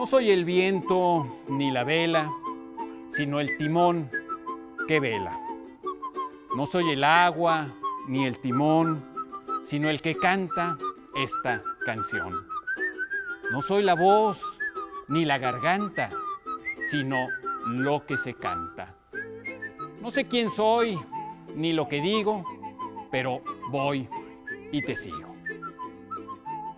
No soy el viento ni la vela, sino el timón que vela. No soy el agua ni el timón, sino el que canta esta canción. No soy la voz ni la garganta, sino lo que se canta. No sé quién soy ni lo que digo, pero voy y te sigo.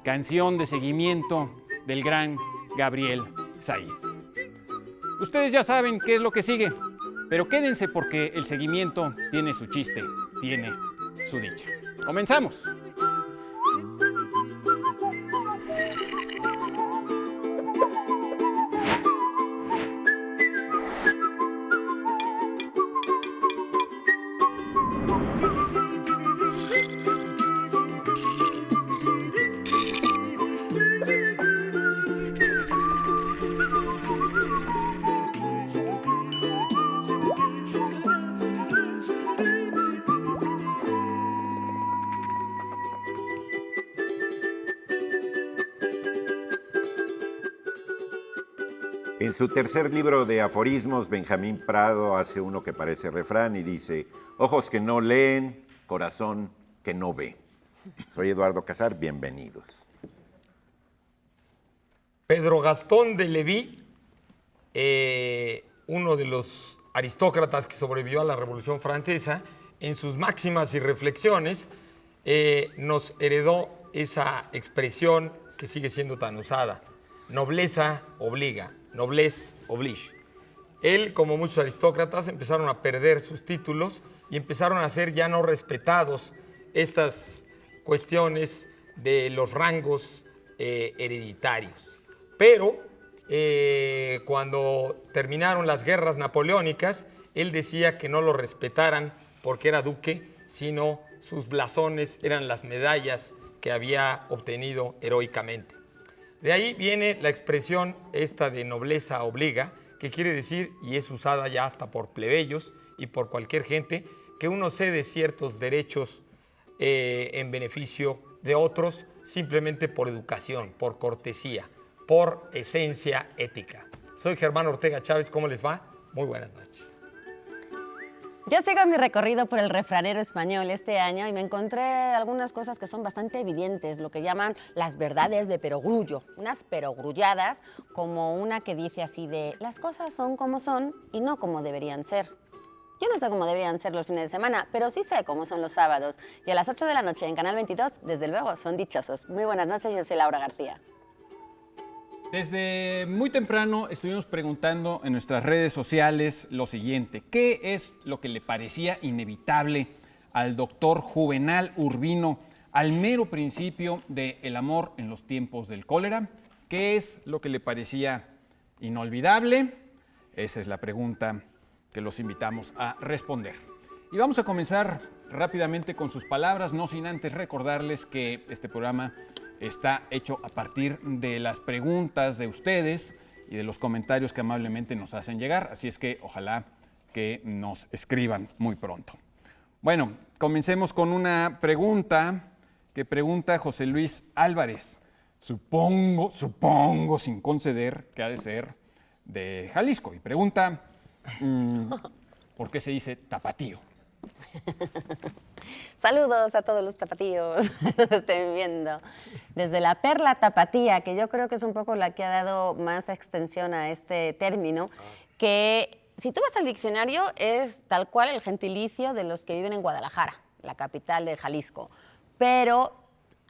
Canción de seguimiento del gran Gabriel Said. Ustedes ya saben qué es lo que sigue, pero quédense porque el seguimiento tiene su chiste, tiene su dicha. ¡Comenzamos! En su tercer libro de aforismos, Benjamín Prado hace uno que parece refrán y dice: ojos que no leen, corazón que no ve. Soy Eduardo Casar, bienvenidos. Pedro Gastón de Leví, uno de los aristócratas que sobrevivió a la Revolución Francesa, en sus máximas y reflexiones nos heredó esa expresión que sigue siendo tan usada: nobleza obliga, noblesse oblige. Él, como muchos aristócratas, empezaron a perder sus títulos y empezaron a ser ya no respetados estas cuestiones de los rangos hereditarios. Pero cuando terminaron las guerras napoleónicas, él decía que no lo respetaran porque era duque, sino sus blasones eran las medallas que había obtenido heroicamente. De ahí viene la expresión esta de nobleza obliga, que quiere decir, y es usada ya hasta por plebeyos y por cualquier gente, que uno cede ciertos derechos en beneficio de otros simplemente por educación, por cortesía, por esencia ética. Soy Germán Ortega Chávez, ¿cómo les va? Muy buenas noches. Yo sigo mi recorrido por el refranero español este año y me encontré algunas cosas que son bastante evidentes, lo que llaman las verdades de perogrullo, unas perogrulladas, como una que dice así de: las cosas son como son y no como deberían ser. Yo no sé cómo deberían ser los fines de semana, pero sí sé cómo son los sábados. Y a las 8 de la noche en Canal 22, desde luego, son dichosos. Muy buenas noches, yo soy Laura García. Desde muy temprano estuvimos preguntando en nuestras redes sociales lo siguiente: ¿qué es lo que le parecía inevitable al doctor Juvenal Urbino al mero principio de El amor en los tiempos del cólera? ¿Qué es lo que le parecía inolvidable? Esa es la pregunta que los invitamos a responder. Y vamos a comenzar rápidamente con sus palabras, no sin antes recordarles que este programa está hecho a partir de las preguntas de ustedes y de los comentarios que amablemente nos hacen llegar, así es que ojalá que nos escriban muy pronto. Bueno, comencemos con una pregunta que pregunta José Luis Álvarez. Supongo, sin conceder, que ha de ser de Jalisco. Y pregunta, ¿por qué se dice tapatío? Saludos a todos los tapatíos que nos estén viendo. Desde la perla tapatía, que yo creo que es un poco la que ha dado más extensión a este término, que si tú vas al diccionario es tal cual el gentilicio de los que viven en Guadalajara, la capital de Jalisco. Pero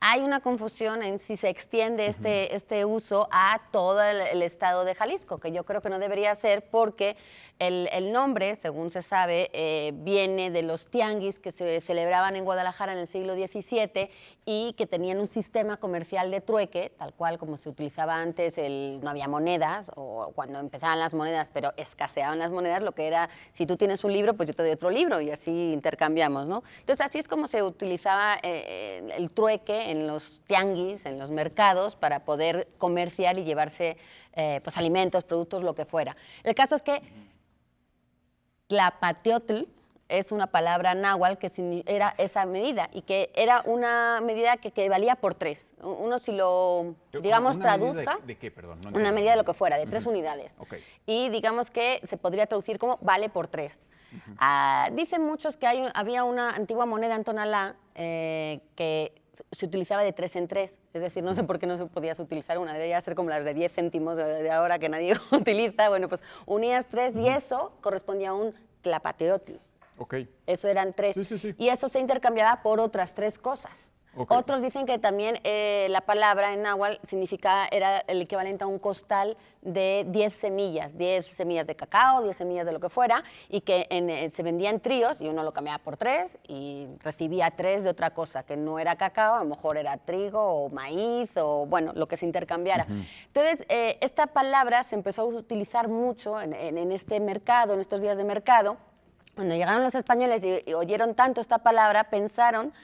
hay una confusión en si se extiende este uso a todo el estado de Jalisco, que yo creo que no debería ser, porque el nombre, según se sabe, viene de los tianguis que se celebraban en Guadalajara en el siglo XVII y que tenían un sistema comercial de trueque, tal cual como se utilizaba antes, no había monedas, o cuando empezaban las monedas, pero escaseaban las monedas, lo que era: si tú tienes un libro, pues yo te doy otro libro, y así intercambiamos, ¿no? Entonces, así es como se utilizaba el trueque en los tianguis, en los mercados, para poder comerciar y llevarse pues alimentos, productos, lo que fuera. El caso es que Tlapatiotl es una palabra náhuatl que era esa medida y que era una medida que valía por 3. Uno si lo, digamos, ¿Una traduzca... medida de qué, perdón? No Una entiendo. medida de lo que fuera, de 3 unidades. Ok. Y digamos que se podría traducir como vale por 3. Dicen muchos que había una antigua moneda en Tonalá que se utilizaba de 3 en 3. Es decir, no sé por qué no se podía utilizar una. Debería ser como las de 10 céntimos de ahora que nadie utiliza. Bueno, pues unías 3 y eso correspondía a un tlapateotl. Ok. Eso eran 3. Sí, sí, sí. Y eso se intercambiaba por otras 3 cosas. Ok. Otros dicen que también la palabra en náhuatl era el equivalente a un costal de 10 semillas de cacao, 10 semillas de lo que fuera, y que se vendía en tríos y uno lo cambiaba por 3 y recibía 3 de otra cosa, que no era cacao, a lo mejor era trigo o maíz o, bueno, lo que se intercambiara. Entonces, esta palabra se empezó a utilizar mucho en este mercado, en estos días de mercado. Cuando llegaron los españoles y oyeron tanto esta palabra, pensaron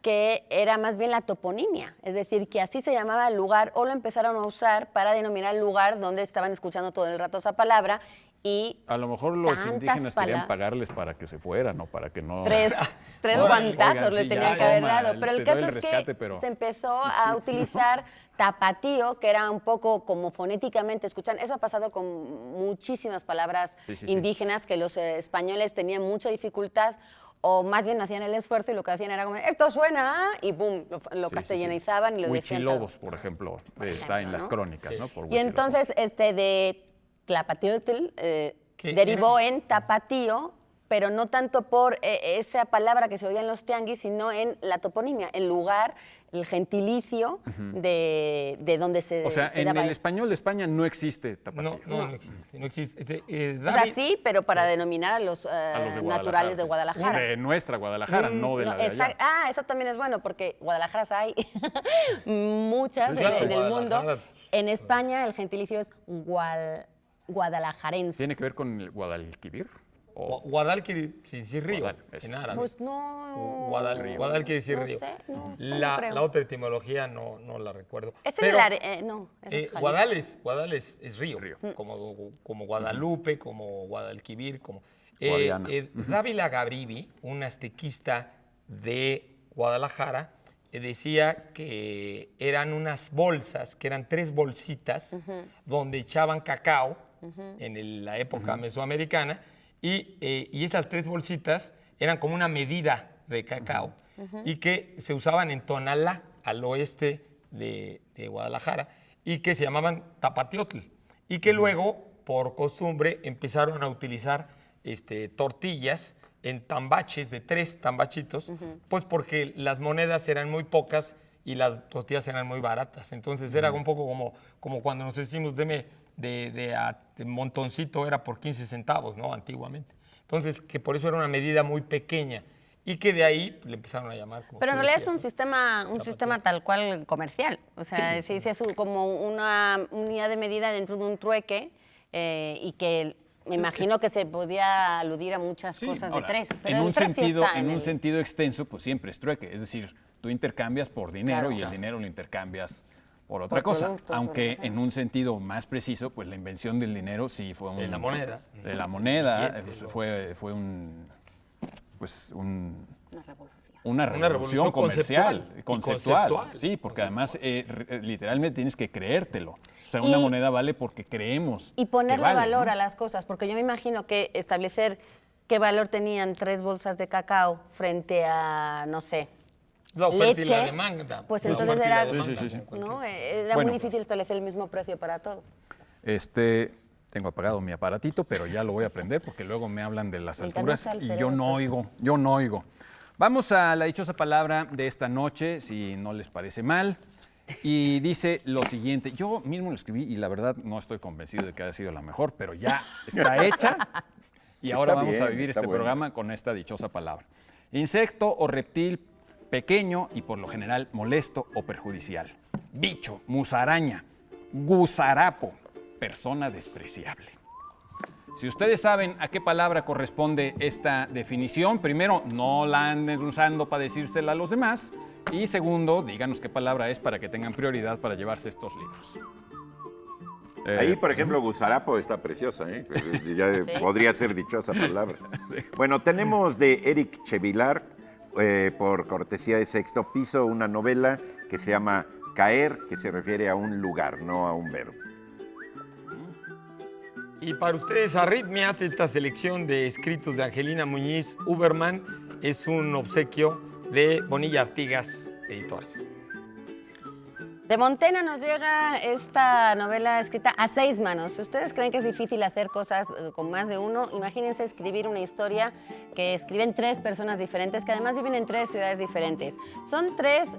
que era más bien la toponimia, es decir, que así se llamaba el lugar, o lo empezaron a usar para denominar el lugar donde estaban escuchando todo el rato esa palabra. Y A lo mejor los tantas indígenas querían pala- pagarles para que se fueran, ¿no? Para que no... tres Órale, guantazos oigan, le sí, tenían ya, que haber toma, dado. Pero el te caso doy es el que rescate, pero- se empezó a utilizar tapatío, que era un poco como fonéticamente escuchan. Eso ha pasado con muchísimas palabras Sí, sí, sí. indígenas que los españoles tenían mucha dificultad, o más bien hacían el esfuerzo y lo que hacían era como, esto suena, y boom, lo Sí, sí, sí. castellanizaban y lo decían todo. Huichilobos, por ejemplo, está en ejemplo, las ¿no? crónicas, ¿no? Por Y Huichilobos. entonces de Tlapatiotl ¿Qué derivó era? en tapatío, pero no tanto por esa palabra que se oía en los tianguis, sino en la toponimia, el lugar, el gentilicio de donde se O sea, se en daba el esto. español de España no existe tapatío. No existe. No existe. O sea, sí, pero para denominar a los, A los de naturales de sí. Guadalajara. De nuestra Guadalajara, no de la No, de allá. eso también es bueno, porque Guadalajaras hay muchas Sí, claro, en el mundo. Guadalajara. En España el gentilicio es guadalajarense. ¿Tiene que ver con el Guadalquivir? O- Guadal quiere decir río Guadal, eso. en árabe. Pues no. Guadal quiere decir no río. sé, no la creo. otra etimología no la recuerdo. Es en Pero, el área. No, ese es Jalisco. Guadal es río, como Guadalupe, como Guadalquivir, como... Guadiana. Dávila Gabribi, un aztequista de Guadalajara, decía que eran unas bolsas, que eran 3 bolsitas, donde echaban cacao en la época mesoamericana, y esas 3 bolsitas eran como una medida de cacao, y que se usaban en Tonalá, al oeste de Guadalajara, y que se llamaban tapatiotl, y que luego, por costumbre, empezaron a utilizar tortillas en tambaches de 3 tambachitos, pues porque las monedas eran muy pocas y las tortillas eran muy baratas. Entonces era un poco como cuando nos decimos, deme de montoncito, era por 15 centavos, ¿no? Antiguamente. Entonces, que por eso era una medida muy pequeña y que de ahí le empezaron a llamar. Como Pero en tú realidad es decías, un sistema tal cual comercial. O sea, se dice como una unidad de medida dentro de un trueque y que me imagino que se podía aludir a muchas Sí, cosas ahora, de 3. Pero en un el 3 sí sentido, está en un el- sentido extenso, pues siempre es trueque. Es decir, tú intercambias por dinero Claro. y el dinero lo intercambias por otra cosa. productos, Aunque por lo que sea. en un sentido más preciso, pues la invención del dinero sí fue un... De la moneda. De la moneda Billetes, fue un... Pues Una revolución. una revolución revolución comercial, conceptual y conceptual. conceptual. Sí, porque además literalmente tienes que creértelo. O sea, una Y- moneda vale porque creemos. Y ponerle que vale, valor ¿no? a las cosas, porque yo me imagino que establecer qué valor tenían 3 bolsas de cacao frente a, no sé, la oferta y la leche, demanda. pues La entonces oferta y la era, demanda, Sí, sí, sí. como cualquier- ¿no? Era Bueno. muy difícil establecer el mismo precio para todo. Tengo apagado mi aparatito, pero ya lo voy a prender porque luego me hablan de las Me alturas encanta el y cerebro, yo no oigo. Vamos a la dichosa palabra de esta noche, si no les parece mal. Y dice lo siguiente, yo mismo lo escribí y la verdad no estoy convencido de que haya sido la mejor, pero ya está hecha y ahora Está vamos a bien, vivir está este bueno. programa con esta dichosa palabra. Insecto o reptil pequeño y por lo general molesto o perjudicial. Bicho, musaraña, gusarapo, persona despreciable. Si ustedes saben a qué palabra corresponde esta definición, primero, no la anden usando para decírsela a los demás. Y segundo, díganos qué palabra es para que tengan prioridad para llevarse estos libros. Ahí, por ejemplo, Gusarapo está preciosa, ¿eh? Ya Sí. podría ser dichosa palabra. Bueno, tenemos de Eric Chevilar, por cortesía de Sexto Piso, una novela que se llama Caer, que se refiere a un lugar, no a un verbo. Y para ustedes, Arritmia, esta selección de escritos de Angelina Muñiz Uberman es un obsequio de Bonilla Artigas Editores. De Montena nos llega esta novela escrita a 6 manos. Si ustedes creen que es difícil hacer cosas con más de uno, imagínense escribir una historia que escriben 3 personas diferentes, que además viven en 3 ciudades diferentes. Son 3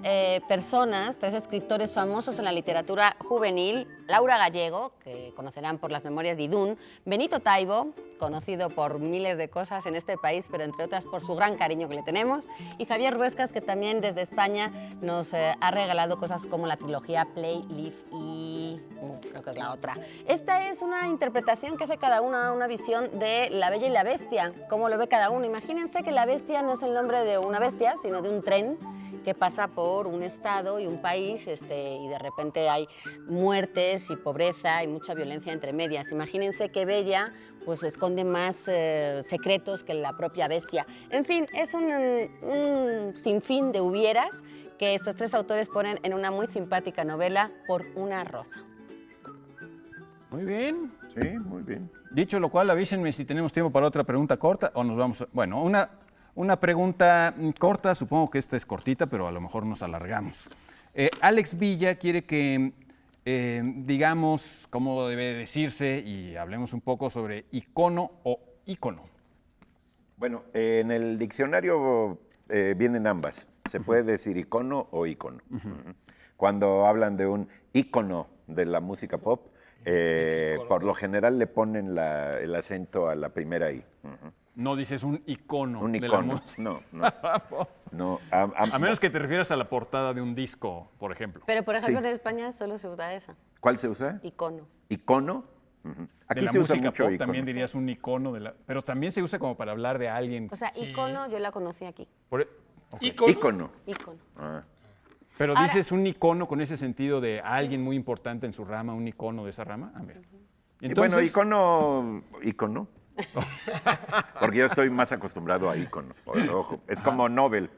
personas, 3 escritores famosos en la literatura juvenil. Laura Gallego, que conocerán por las memorias de Idún, Benito Taibo, conocido por miles de cosas en este país, pero entre otras por su gran cariño que le tenemos, y Javier Ruescas, que también desde España nos ha regalado cosas como la trilogía Play, Live y creo que es la otra. Esta es una interpretación que hace cada una visión de La Bella y la Bestia, cómo lo ve cada uno. Imagínense que la bestia no es el nombre de una bestia, sino de un tren que pasa por un estado y un país y de repente hay muertes y pobreza y mucha violencia entre medias. Imagínense que Bella pues esconde más secretos que la propia bestia. En fin, es un sinfín de hubieras que estos 3 autores ponen en una muy simpática novela, Por una rosa. Muy bien. Sí, muy bien. Dicho lo cual, avísenme si tenemos tiempo para otra pregunta corta o nos vamos a... Bueno, una pregunta corta, supongo que esta es cortita, pero a lo mejor nos alargamos. Alex Villa quiere que digamos cómo debe decirse y hablemos un poco sobre icono o ícono. Bueno, en el diccionario vienen ambas. Se puede decir icono o ícono. Cuando hablan de un ícono de la música pop, por lo general le ponen el acento a la primera I. No dices un icono. Un de la icono. música. No. A menos que te refieras a la portada de un disco, por ejemplo. Pero por ejemplo Sí. en España solo se usa esa, ¿Cuál se usa? icono. ¿Icono? De Aquí la se usa música mucho pop icono. también dirías un icono de la... Pero también se usa como para hablar de alguien. O sea, icono yo la conocí aquí, Ok. Ícono. icono. Ah. Pero Ahora- dices un icono con ese sentido de alguien muy importante en su rama, un icono de esa rama. A ver. Y bueno, ícono. Porque yo estoy más acostumbrado a ícono. Ojo, es como Nobel.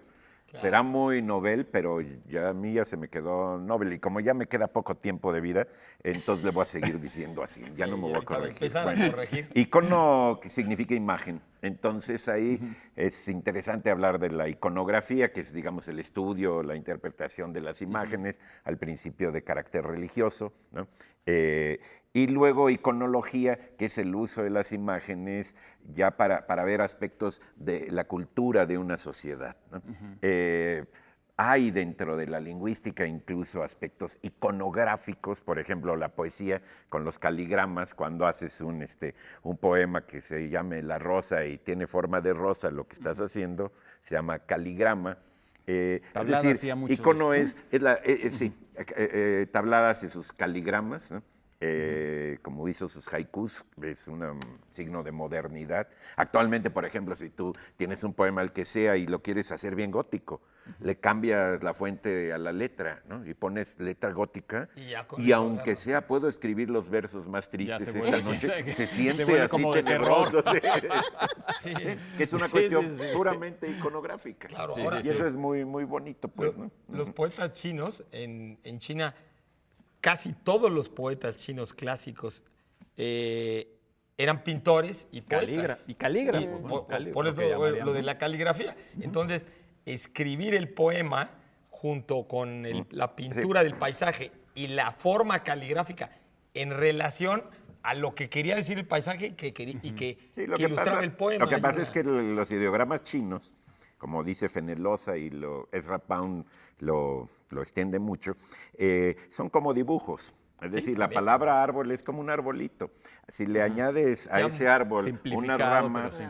Será muy Nobel, pero ya a mí ya se me quedó Nobel. Y como ya me queda poco tiempo de vida, entonces le voy a seguir diciendo así. Ya no me voy a Para corregir. empezar a corregir. Icono que significa imagen. Entonces ahí es interesante hablar de la iconografía, que es, digamos, el estudio, la interpretación de las imágenes, al principio de carácter religioso, ¿no? Y luego iconología, que es el uso de las imágenes ya para ver aspectos de la cultura de una sociedad, ¿no? Hay dentro de la lingüística incluso aspectos iconográficos, por ejemplo, la poesía con los caligramas, cuando haces un poema que se llame La Rosa y tiene forma de rosa, lo que estás haciendo se llama caligrama. Tablada es decir, hacía mucho icono de eso. sí, Tablada hace sus caligramas, ¿no? Como hizo sus haikus, es un signo de modernidad. Actualmente, por ejemplo, si tú tienes un poema el que sea y lo quieres hacer bien gótico, le cambias la fuente a la letra, ¿no? Y pones letra gótica Y ya con y eso aunque agarra. sea, puedo escribir los versos más tristes se esta vuelve- noche, se se siente vuelve así como de tenebroso, Sí. que es una Sí, cuestión sí, sí. puramente iconográfica. Claro, Sí, ahora sí, Y eso es muy, muy bonito, pues, ¿no? Los poetas chinos en China, casi todos los poetas chinos clásicos eran pintores y poetas. Y calígrafos, Y bueno, por lo que eso llamarían, lo de ¿no? la caligrafía. Entonces, escribir el poema junto con la pintura del paisaje y la forma caligráfica en relación a lo que quería decir el paisaje y que Sí, lo que que ilustraba pasa, el poema. lo que pasa ayuda. es que los ideogramas chinos, como dice Fenelosa y Ezra Pound lo extiende mucho, son como dibujos. Es decir, la también. palabra árbol es como un arbolito. Si le añades a Ya ese árbol una simplificado, rama, pero sí.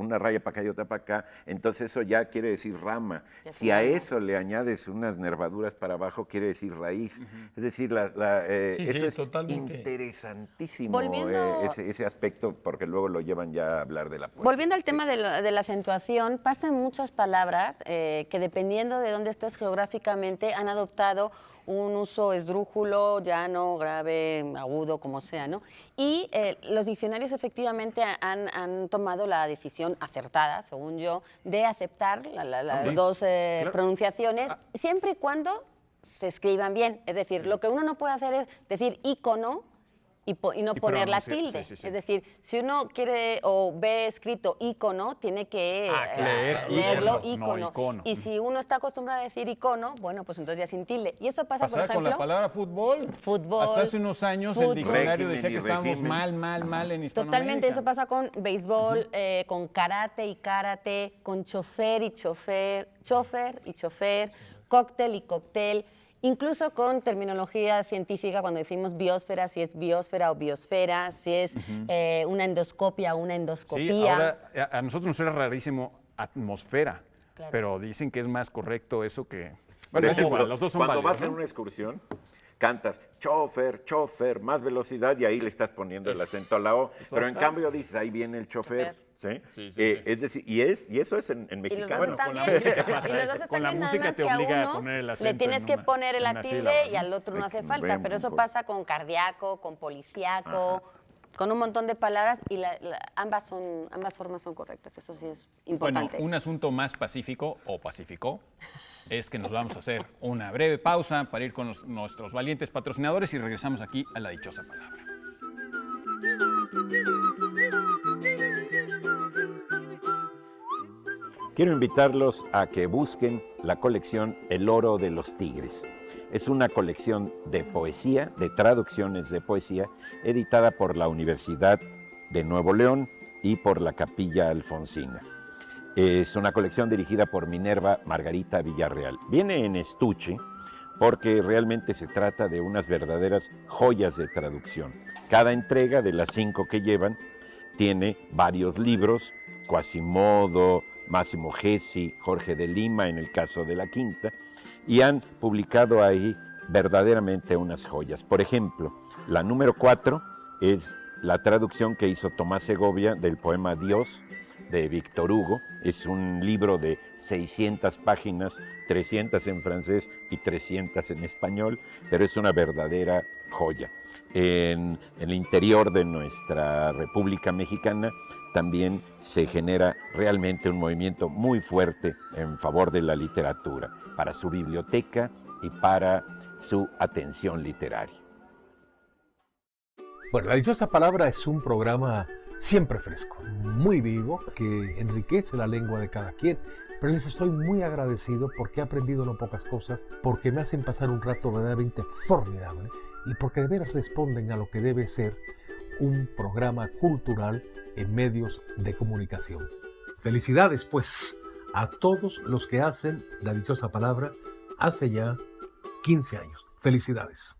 una raya para acá y otra para acá, entonces eso ya quiere decir rama. Ya es Si un a árbol. eso le añades unas nervaduras para abajo, quiere decir raíz. Es decir, Sí, eso sí, es totalmente. interesantísimo, Volviendo- ese aspecto, porque luego lo llevan ya a hablar de la poesía. Volviendo al tema de la acentuación, pasan muchas palabras que dependiendo de dónde estés geográficamente han adoptado un uso esdrújulo, llano, grave, agudo, como sea, ¿no? Y los diccionarios efectivamente han tomado la decisión acertada, según yo, de aceptar las dos pronunciaciones, siempre y cuando se escriban bien. Es decir, lo que uno no puede hacer es decir ícono y no poner la tilde. Sí. Es decir, si uno quiere o ve escrito ícono, tiene que leerlo ícono. no icono. Y si uno está acostumbrado a decir icono, bueno, pues entonces ya sin tilde. Y eso pasa, por ejemplo, con la palabra fútbol. Fútbol. Hasta hace unos años fútbol. el diccionario Régimen decía y que estábamos régimen. mal en Hispanoamérica. Totalmente, eso pasa con béisbol, con karate y karate, con chofer y chofer, chofer y chofer, cóctel y cóctel, incluso con terminología científica, cuando decimos biosfera, si es biosfera o biosfera, si es una endoscopia o una Sí, endoscopía. ahora a nosotros nos era rarísimo atmosfera, Claro. pero dicen que es más correcto eso que... Por Bueno, es ejemplo, igual, los dos son cuando válidos, vas en ¿no? una excursión, cantas chofer, más velocidad y ahí le estás poniendo el acento a la O. Pero en cambio dices, ahí viene el chofer. ¿Sí? Sí. Es decir, y eso es en Y los mexicano. dos están con la bien. música pasa Y los eso. dos Con están la bien, nada música más te que a obliga a uno poner el le acento tienes en que una- poner en la una tilde sílaba, y ¿no? al otro no hace falta. Bueno, Pero eso pues. pasa con cardíaco, con policíaco, con un montón de palabras y ambas formas son correctas. Eso sí es Bueno, importante. un asunto más pacífico o pacífico es que nos vamos a hacer una breve pausa para ir con nuestros valientes patrocinadores y regresamos aquí a la dichosa palabra. Quiero invitarlos a que busquen la colección El Oro de los Tigres. Es una colección de poesía, de traducciones de poesía, editada por la Universidad de Nuevo León y por la Capilla Alfonsina. Es una colección dirigida por Minerva Margarita Villarreal. Viene en estuche porque realmente se trata de unas verdaderas joyas de traducción. Cada entrega de las 5 que llevan tiene varios libros, Quasimodo, Máximo Gessi, Jorge de Lima, en el caso de la quinta, y han publicado ahí verdaderamente unas joyas. Por ejemplo, la número 4 es la traducción que hizo Tomás Segovia del poema Dios de Víctor Hugo. Es un libro de 600 páginas, 300 en francés y 300 en español, pero es una verdadera joya. En el interior de nuestra República Mexicana también se genera realmente un movimiento muy fuerte en favor de la literatura, para su biblioteca y para su atención literaria. Bueno, La Dichosa Palabra es un programa siempre fresco, muy vivo, que enriquece la lengua de cada quien. Pero les estoy muy agradecido porque he aprendido no pocas cosas, porque me hacen pasar un rato verdaderamente formidable y porque de veras responden a lo que debe ser un programa cultural en medios de comunicación. Felicidades, pues, a todos los que hacen La Dichosa Palabra hace ya 15 años. Felicidades.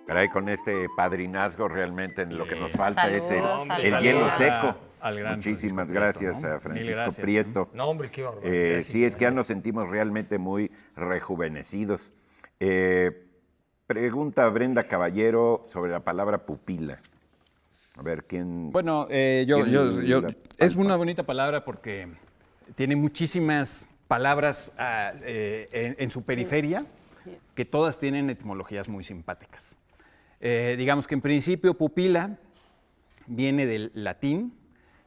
Caray, con este padrinazgo realmente en lo que nos falta es Saludos, el saludos. hielo seco. Al gran Muchísimas Francisco gracias Prieto, ¿no? a Francisco Mil gracias, Prieto. No, hombre, qué barbaridad. Sí, es que ya nos sentimos realmente muy rejuvenecidos. Pregunta Brenda Caballero sobre la palabra pupila. A ver, ¿quién? Bueno, ¿quién la es palpa? una bonita palabra porque tiene muchísimas palabras en su periferia que todas tienen etimologías muy simpáticas. Digamos que en principio pupila viene del latín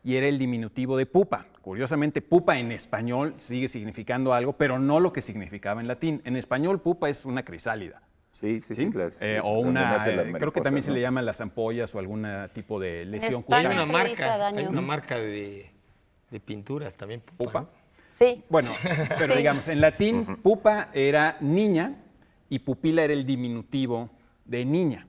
y era el diminutivo de pupa. Curiosamente, pupa en español sigue significando algo, pero no lo que significaba en latín. En español, pupa es una crisálida. Sí. ¿Sí? O donde una, nacen las creo que mariposas, también se ¿no? le llaman las ampollas o algún tipo de lesión España Hay cutánea. una se le dice marca, daño. hay una marca de pinturas también. Pupa. ¿no? Sí. Bueno, pero Sí. digamos, en latín, pupa era niña y pupila era el diminutivo de niña.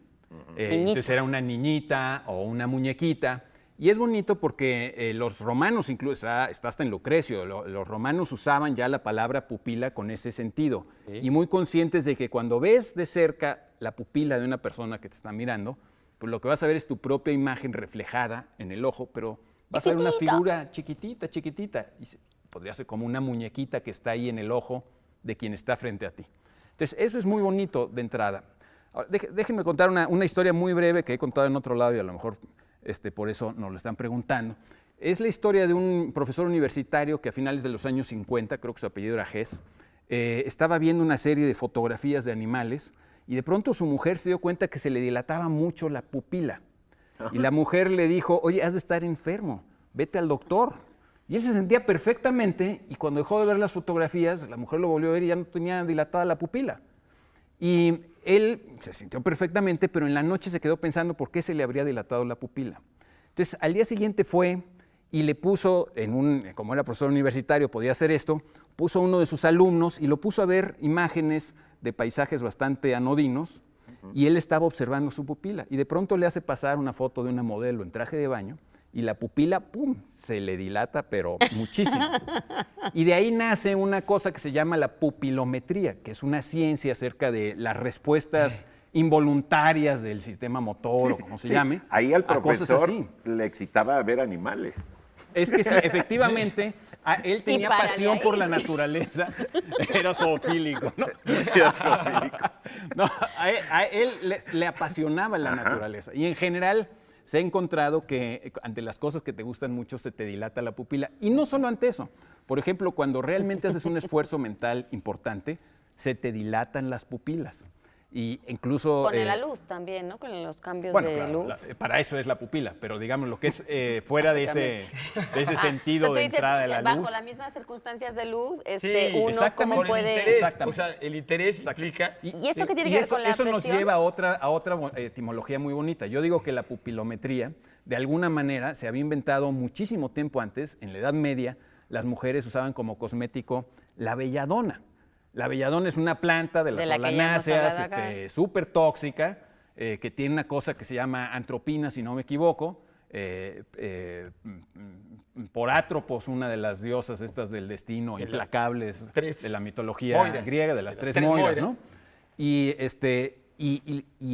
Entonces era una niñita o una muñequita. Y es bonito porque los romanos, incluso está hasta en Lucrecio, los romanos usaban ya la palabra pupila con ese sentido. Y muy conscientes de que cuando ves de cerca la pupila de una persona que te está mirando, pues lo que vas a ver es tu propia imagen reflejada en el ojo, pero vas a ver una Chiquitito. figura chiquitita. Y podría ser como una muñequita que está ahí en el ojo de quien está frente a ti. Entonces, eso es muy bonito de entrada. Ahora, déjenme contar una historia muy breve que he contado en otro lado y a lo mejor por eso nos lo están preguntando, Es la historia de un profesor universitario que a finales de los años 50, creo que su apellido era Hess, estaba viendo una serie de fotografías de animales y de pronto su mujer se dio cuenta que se le dilataba mucho la pupila. Y la mujer le dijo, oye, has de estar enfermo, vete al doctor. Y él se sentía perfectamente y cuando dejó de ver las fotografías, la mujer lo volvió a ver y ya no tenía dilatada la pupila. Y él se sintió perfectamente, pero en la noche se quedó pensando por qué se le habría dilatado la pupila. Entonces, al día siguiente fue y le puso, como era profesor universitario, podía hacer esto, puso a uno de sus alumnos y lo puso a ver imágenes de paisajes bastante anodinos y él estaba observando su pupila. Y de pronto le hace pasar una foto de una modelo en traje de baño y la pupila, ¡pum!, se le dilata, pero muchísimo. Y de ahí nace una cosa que se llama la pupilometría, que es una ciencia acerca de las respuestas involuntarias del sistema motor, o como se llame. Ahí al a cosas profesor así. le excitaba ver animales. Es que sí, efectivamente, él tenía párale pasión ahí. por la naturaleza. Era zoofílico, ¿no? Era zoofílico. No, a él le apasionaba la naturaleza. Y en general se ha encontrado que ante las cosas que te gustan mucho se te dilata la pupila. Y no solo ante eso. Por ejemplo, cuando realmente haces un esfuerzo mental importante, se te dilatan las pupilas. Y incluso... Con la luz también, ¿no? Con los cambios Bueno, de claro, luz. para eso es la pupila, pero digamos lo que es fuera de ese sentido tú de dices, entrada de la bajo luz. las mismas circunstancias de luz, Sí, uno exactamente. cómo Por el puede... interés, Exactamente. o sea, el interés implica... ¿Y eso qué tiene que ver con la Eso nos presión? lleva a otra etimología muy bonita. Yo digo que la pupilometría, de alguna manera, se había inventado muchísimo tiempo antes. En la Edad Media, las mujeres usaban como cosmético la belladona. La belladona es una planta de las De la que ya hemos solanáceas, hablado acá. súper tóxica, que tiene una cosa que se llama antropina, si no me equivoco. Por Atropos, una de las diosas estas del destino, De las implacables, tres de la mitología Moiras. griega, de las De las tres tres Moiras, Moiras. ¿no? Y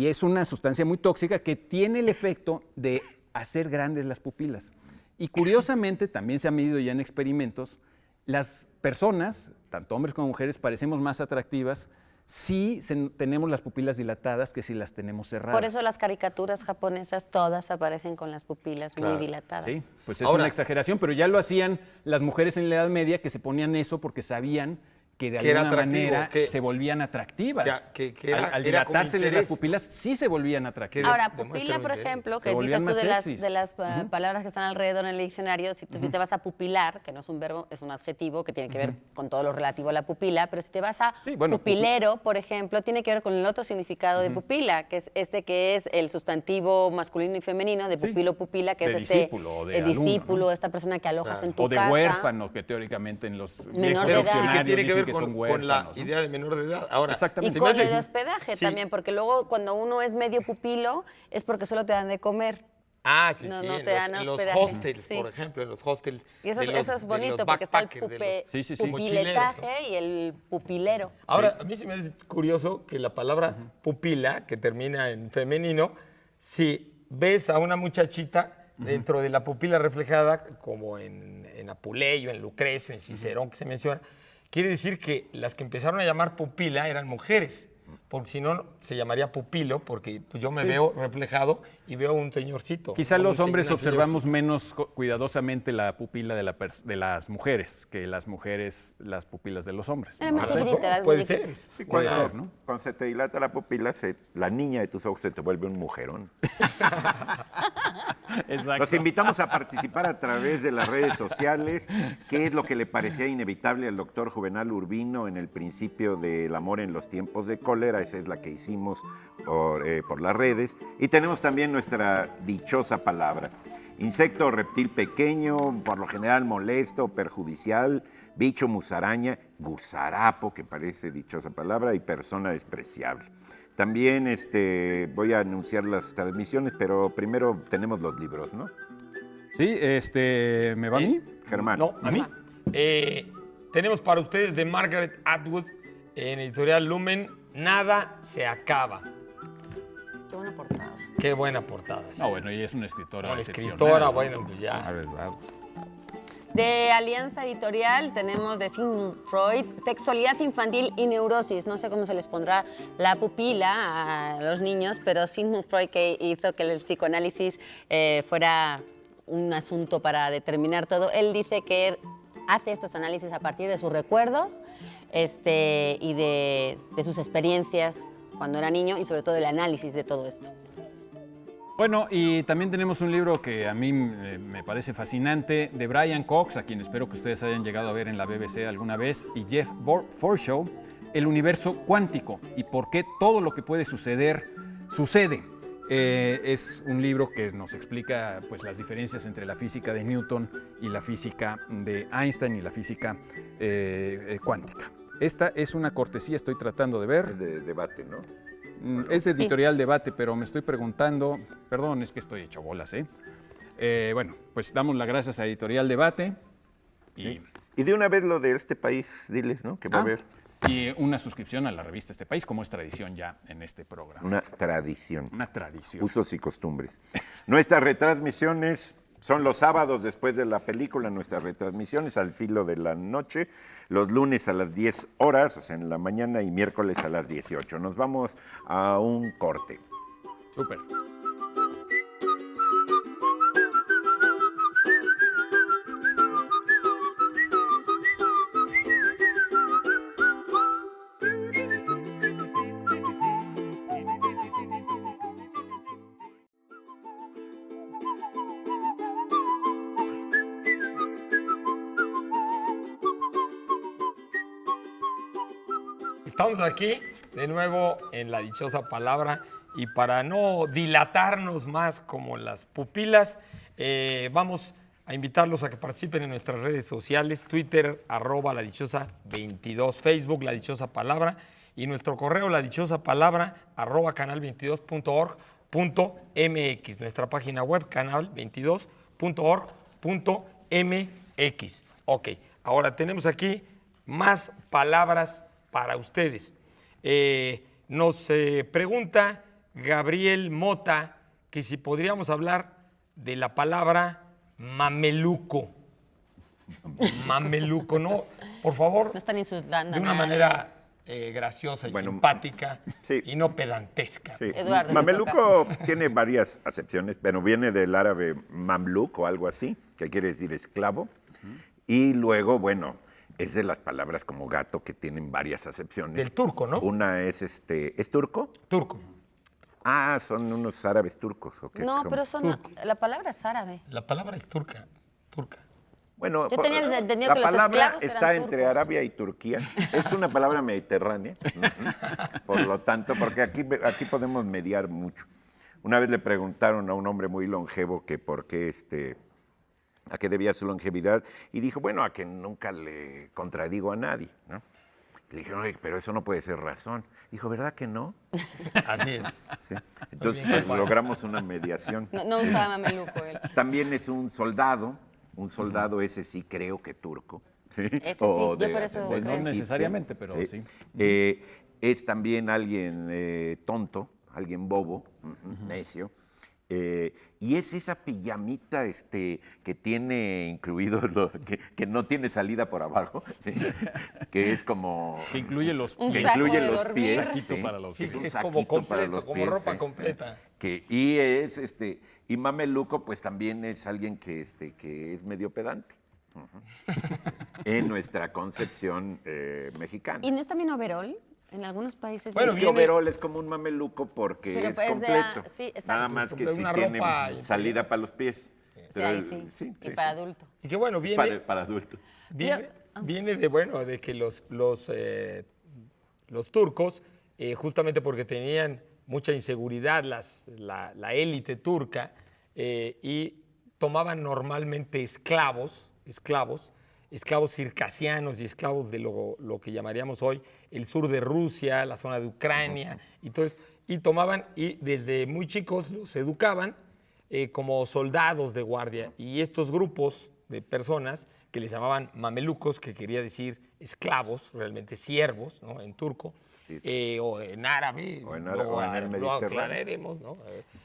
es una sustancia muy tóxica que tiene el efecto de hacer grandes las pupilas. Y curiosamente, también se ha medido ya en experimentos, las personas, tanto hombres como mujeres, parecemos más atractivas si tenemos las pupilas dilatadas que si las tenemos cerradas. Por eso las caricaturas japonesas todas aparecen con las pupilas muy dilatadas. Sí, pues es Ahora- una exageración, pero ya lo hacían las mujeres en la Edad Media que se ponían eso porque sabían que de Que era alguna atractivo, manera que- se volvían atractivas. que era- al era como dilatarse las interés. pupilas, sí se volvían atractivas. Ahora, demuestra pupila, el por interés. ejemplo, Se que volvían dices tú más de sexys. las palabras que están alrededor en el diccionario, si tú te vas a pupilar, que no es un verbo, es un adjetivo que tiene que ver con todo lo relativo a la pupila, pero si te vas a Sí, bueno, pupilero, por ejemplo, tiene que ver con el otro significado de pupila, que es que es el sustantivo masculino y femenino de pupilo, pupila, que de es discípulo o de el alumno, discípulo, ¿no? esta persona que alojas en tu O de casa. huérfano, que teóricamente en los viejos de edad. Y que diccionarios tiene que dicen ver que son con la huérfanos, ¿no? idea de menor de edad. Ahora, Exactamente. Y se me con hace- el hospedaje Sí. también, porque luego cuando uno es medio pupilo es porque solo te dan de comer. Ah, sí, No, sí, no en te dan en los hospedaje, hostels, sí. por ejemplo, en los hostels. Y eso, de los- eso es de bonito los porque está el backpackers, de los Sí, sí, sí. mochileros, pupiletaje y el pupilero. Ahora, a mí se me hace curioso que la palabra pupila, que termina en femenino, si ves a una muchachita dentro de la pupila reflejada, como en Apuleyo, en Lucrecio, en Cicerón, que se menciona, quiere decir que las que empezaron a llamar pupila eran mujeres, porque si no se llamaría pupilo, porque pues, yo me veo reflejado y veo un señorcito. Quizá ¿no? los Una hombres señorcita. observamos menos cuidadosamente la pupila de las mujeres que las mujeres las pupilas de los hombres. Era ¿no? más lo sé. chiquitita, eras muy Puede chiquita. ser. Sí, Puede cuando, ser, ¿no? cuando se te dilata la pupila, la niña de tus ojos se te vuelve un mujerón. Exacto. Los invitamos a participar a través de las redes sociales. ¿Qué es lo que le parecía inevitable al doctor Juvenal Urbino en el principio del amor en los tiempos de cólera? Esa es la que hicimos por las redes. Y tenemos también nuestra dichosa palabra. Insecto o reptil pequeño, por lo general molesto, perjudicial, bicho, musaraña, gusarapo, que parece dichosa palabra, y persona despreciable. También voy a anunciar las transmisiones, pero primero tenemos los libros, ¿no? Sí, ¿me va a mí? Germán. No, a mí. Tenemos para ustedes de Margaret Atwood en editorial Lumen, Nada se acaba. Qué buena portada. Qué buena portada. sí. No, bueno, ella es una escritora Como excepcional. escritora, ¿no? bueno, pues ya. La verdad. De Alianza Editorial tenemos de Sigmund Freud, Sexualidad Infantil y Neurosis. No sé cómo se les pondrá la pupila a los niños, pero Sigmund Freud que hizo que el psicoanálisis fuera un asunto para determinar todo. Él dice que él hace estos análisis a partir de sus recuerdos y de sus experiencias cuando era niño y sobre todo el análisis de todo esto. Bueno, y también tenemos un libro que a mí me parece fascinante, de Brian Cox, a quien espero que ustedes hayan llegado a ver en la BBC alguna vez, y Jeff Forshaw, El universo cuántico y por qué todo lo que puede suceder, sucede. Es un libro que nos explica pues, las diferencias entre la física de Newton y la física de Einstein y la física cuántica. Esta es una cortesía, estoy tratando de ver. Es de debate, ¿no? Es de Editorial Debate, pero me estoy preguntando, perdón, es que estoy hecho bolas, bueno, pues damos las gracias a Editorial Debate y, Y de una vez lo de este país, diles, ¿no? Que va a haber y una suscripción a la revista Este País, como es tradición ya en este programa. una tradición. Una tradición. Usos y costumbres. Nuestras retransmisiones son los sábados después de la película, nuestras retransmisiones al filo de la noche, los lunes a las 10 horas, o sea, en la mañana, y miércoles a las 18. Nos vamos a un corte. Súper. Estamos aquí de nuevo en La Dichosa Palabra y para no dilatarnos más como las pupilas, vamos a invitarlos a que participen en nuestras redes sociales, Twitter, @ladichosa22, Facebook, La Dichosa Palabra, y nuestro correo, ladichosapalabra, @canal22.org.mx, nuestra página web, canal22.org.mx. Ok, ahora tenemos aquí más palabras para ustedes. Nos pregunta Gabriel Mota que si podríamos hablar de la palabra mameluco. Mameluco, ¿no? Por favor, No están insultando de a una nadie. manera graciosa y Bueno, simpática sí. y no pedantesca. Sí. Eduardo, te Mameluco tiene varias acepciones, pero viene del árabe mamluk o algo así, que quiere decir esclavo. Y luego, bueno, es de las palabras como gato que tienen varias acepciones. Del turco, ¿no? Una es ¿es turco? Turco. Ah, son unos árabes turcos. ¿O qué? No, ¿Cómo? pero la palabra es árabe. La palabra es turca. Turca. Bueno, Yo tenía entendido la que los palabra esclavos eran está entre turcos. Arabia y Turquía. Es una palabra mediterránea. Por lo tanto, porque aquí podemos mediar mucho. Una vez le preguntaron a un hombre muy longevo que por qué a qué debía su longevidad, y dijo, bueno, a que nunca le contradigo a nadie, ¿no? Le dijeron, oye, pero eso no puede ser razón. Dijo, ¿verdad que no? Así es. Sí. Entonces bien, compadre. logramos una mediación. No usaba mameluco él. También es un soldado ese sí creo que turco. ¿Sí? Ese sí, yo por eso Pues no creo. necesariamente, pero sí. Es también alguien tonto, alguien bobo, necio. Y es esa pijamita que tiene incluido, que no tiene salida por abajo, ¿sí? Que es como... Que incluye los Un que saco incluye de los dormir. pies. Saquito ¿sí? para los Sí, pies. Un es como saquito completo, para los como pies, ropa sí, completa. sí. Y mameluco, pues también es alguien que es medio pedante. En nuestra concepción mexicana. ¿Y no es también overol? En algunos países. Bueno, Es que viene- overol es como un mameluco porque Pero es pues completo. sí, exacto. Nada más que Pero sí una tiene ropa salida para los pies. Sí, ahí sí. Y para adulto. Y que bueno, viene, Para adultos. viene de que los turcos, justamente porque tenían mucha inseguridad la élite turca, y tomaban normalmente esclavos circasianos y esclavos de lo que llamaríamos hoy el sur de Rusia, la zona de Ucrania, y todo eso, y tomaban y desde muy chicos los educaban como soldados de guardia. Y estos grupos de personas que les llamaban mamelucos, que quería decir esclavos, realmente siervos, ¿no? En turco, o en árabe, O en árabe, o en el lo Mediterráneo. aclararemos, ¿no?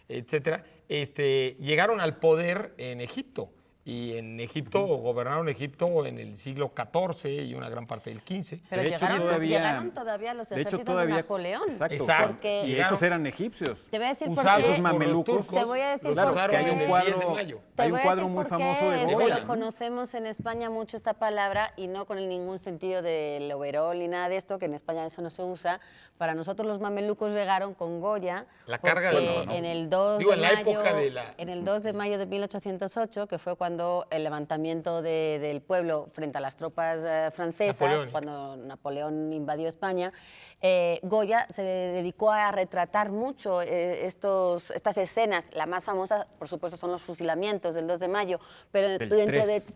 Etcétera, llegaron al poder en Egipto. y en Egipto gobernaron Egipto en el siglo XIV y una gran parte del XV. Pero De hecho, llegaron todavía los ejércitos de Napoleón. Exacto. Porque Y esos eran egipcios. te voy a decir por Usados qué. Esos mamelucos. por los turcos, Te voy a decir los Claro, usaron que hay en un el cuadro, 10 de mayo. hay un cuadro muy famoso de Goya. Lo conocemos en España mucho esta palabra y no con ningún sentido del overol ni nada de esto, que en España eso no se usa. Para nosotros los mamelucos llegaron con Goya. La carga de porque en el 2 Digo, de en la mayo, época de la- en el 2 de mayo de 1808, que fue cuando el levantamiento del pueblo frente a las tropas francesas, Napoleónico. cuando Napoleón invadió España, Goya se dedicó a retratar mucho estas escenas. La más famosa, por supuesto, son los fusilamientos del 2 de mayo, pero Del dentro 3.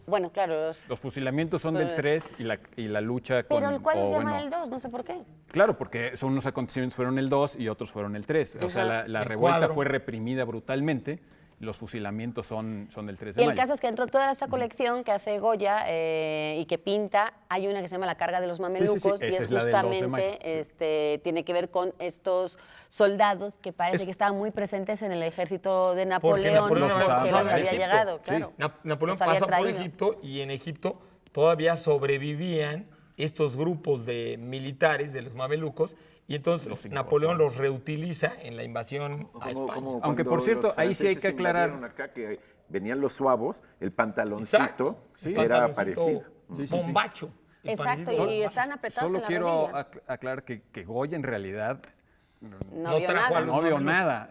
bueno, claro, Los fusilamientos son del 3 y la lucha con... pero el cual o se llama bueno, el 2, no sé por qué. Claro, porque son unos acontecimientos fueron el 2 y otros fueron el 3. O sea, la El revuelta cuadro. fue reprimida brutalmente. Los fusilamientos son del 3 Y de el mayo. caso es que dentro de toda esa colección que hace Goya y que pinta, hay una que se llama La carga de los mamelucos Esa y es es la del 12 de mayo. justamente, tiene que ver con estos soldados que parece que estaban muy presentes en el ejército de Napoleón Napoleón los usaba porque para les había Egipto. llegado, Sí. claro. Napoleón Los había pasa por traído. Egipto y en Egipto todavía sobrevivían estos grupos de militares de los mamelucos y entonces Napoleón los reutiliza en la invasión a España. Aunque, cuando por cierto, los ahí sí hay franceses que aclarar- invadieron acá, que venían los suavos, el pantaloncito Exacto. era Pantaloncito parecido. Sí, sí, sí. bombacho. El Exacto, panecito y bombacho. están apretados Solo en la quiero rodilla. aclarar que Goya en realidad No vio trajo a nada. los no vio mamelucos. nada,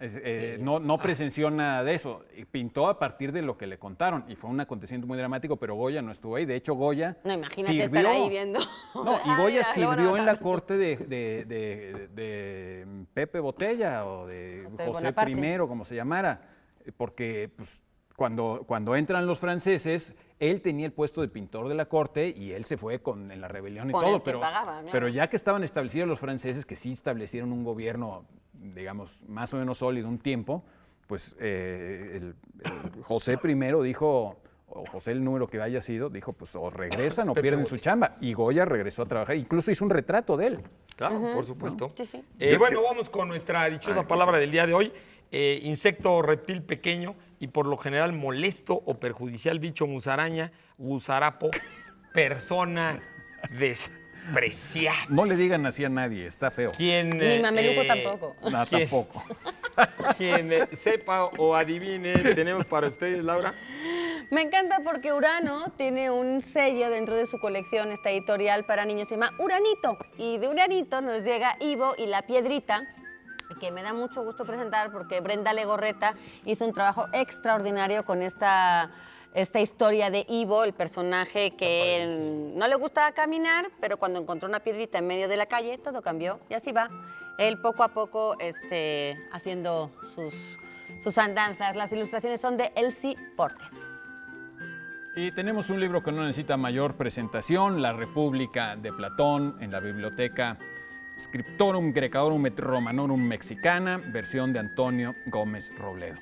no presenció nada de eso. Y pintó a partir de lo que le contaron y fue un acontecimiento muy dramático, pero Goya no estuvo ahí. De hecho, Goya No, imagínate sirvió, estar ahí viendo. No, y Ay, Goya mira, lo van a sirvió en la matar. corte de Pepe Botella o de José José Bonaparte. I, como se llamara, porque pues, cuando entran los franceses, él tenía el puesto de pintor de la corte y él se fue en la rebelión y Con todo, el que pagaba, claro. pero ya que estaban establecidos los franceses, que sí establecieron un gobierno, digamos, más o menos sólido un tiempo, pues el José I dijo, o José el número que haya sido, dijo, pues o regresan o Pepe pierden su chamba. Y Goya regresó a trabajar, incluso hizo un retrato de él. Claro, por supuesto. Sí, sí. Bueno, vamos con nuestra dichosa palabra del día de hoy. Insecto o reptil pequeño y por lo general molesto o perjudicial, bicho, musaraña, gusarapo, persona despreciable. No le digan así a nadie, está feo. Quien, Ni mameluco tampoco. No, ¿Quién? tampoco. Quien sepa o adivine, tenemos para ustedes, Laura. Me encanta porque Urano tiene un sello dentro de su colección, esta editorial para niños, se llama Uranito. Y de Uranito nos llega Ivo y la Piedrita, que me da mucho gusto presentar porque Brenda Legorreta hizo un trabajo extraordinario con esta historia de Ivo, el personaje que no le gustaba caminar, pero cuando encontró una piedrita en medio de la calle, todo cambió y así va. Él poco a poco haciendo sus andanzas. Las ilustraciones son de Elsie Portes. Y tenemos un libro que no necesita mayor presentación, La República de Platón, en la biblioteca Scriptorum Graecorum et Romanorum Mexicana, versión de Antonio Gómez Robledo.